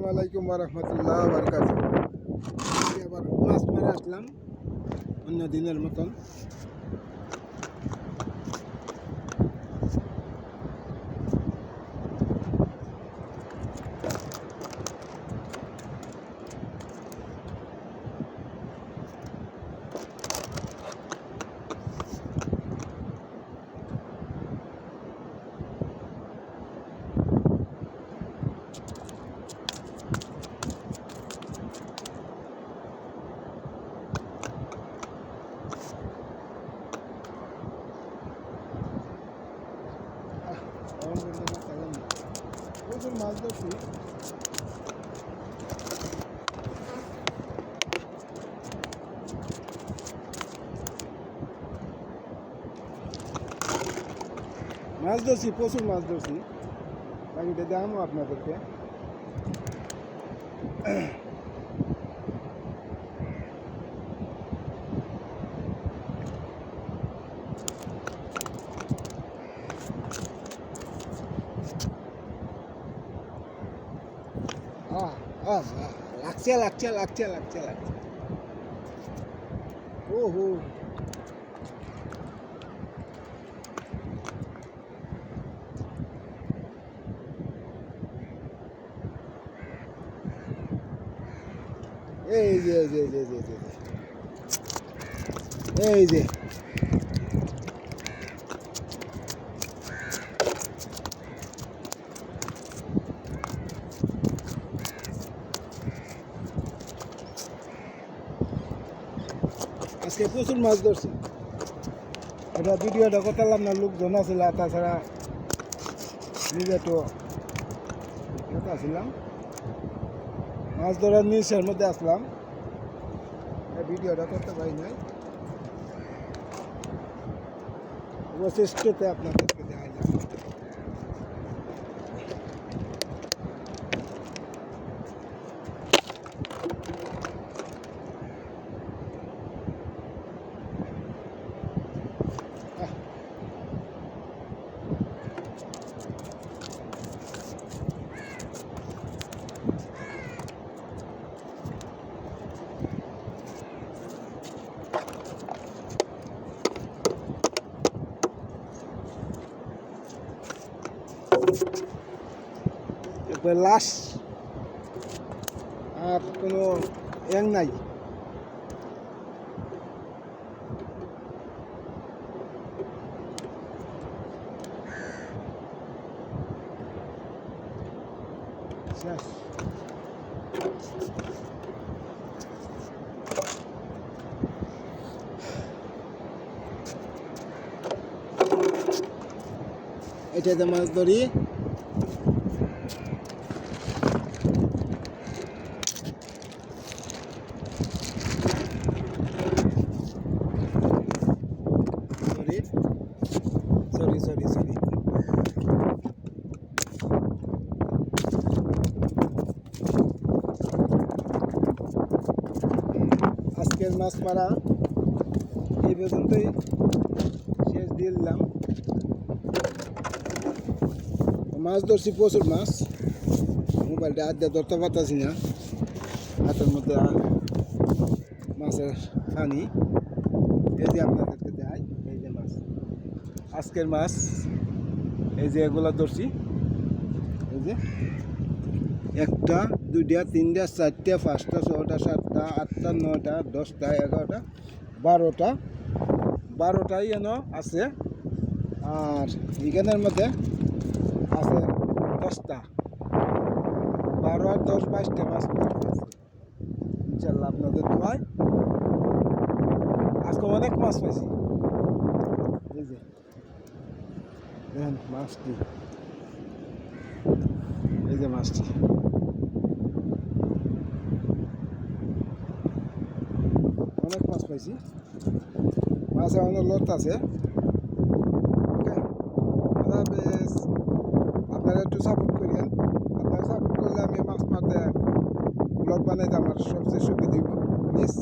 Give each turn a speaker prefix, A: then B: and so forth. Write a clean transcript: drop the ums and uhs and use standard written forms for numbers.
A: আসসালামু আলাইকুম ওয়া রাহমাতুল্লাহি ওয়া বারাকাতুহু। আবার মাছ মারা আসলাম অন্য দিনের মতন। প্রচুর মাছ ধরছি। প্রচুর মাছ ধরছি। বাকিটা দেখাবো আপনাদেরকে। লাগছে। ওহো, এই যে আজকে প্রচুর মাছ ধরছি। এটা ভিডিওটা করতাম না, লোকজন আছিল, তাছাড়া নিজে তো আসলাম মাছ ধরার নিচের মধ্যে আসলাম, ভিডিওটা করতে পারি নাই। অবশিষ্টতে আপনাদেরকে দেখাইলাম। লাশ আর কোনো এং নাই। এটাতে মাছ ধরি। সরি আজকের মাছ মারা এই পর্যন্তই শেষ দিয়ে দিলাম। মাছ ধরছি, প্রচুর মাছ। মোবাইলটা হাত দিয়ে ধরতে পারতাছি না, হাতের মধ্যে মাছের পানি। এই যে আপনাদেরকে দেখাই, এই যে মাছ, আজকের মাছ। এই যে এগুলা ধরছি, এই যে 1টা 2টা 3টা 4টা 5টা 6টা 7টা 8টা 9টা 10টা 11টা 12টাই যেন আছে। আর এখানের মধ্যে আছে 10টা, 12 আর 10 22টা মাছ আছে। ইনশাল্লাহ আপনাদের দোয়ায় আজকে অনেক মাছ পাইছি। এই যে দেখেন মাছটি, এই যে মাছটি অনেক মাছ পাইছি। মাছ এখনো লোট আছে। ওকে, আপনারা একটু সাপোর্ট করেন। আপনারা সাপোর্ট করলে আমি মাছ মারতে ব্লগ বানাইতে আমার সবচেয়ে সুবিধা। প্লিজ।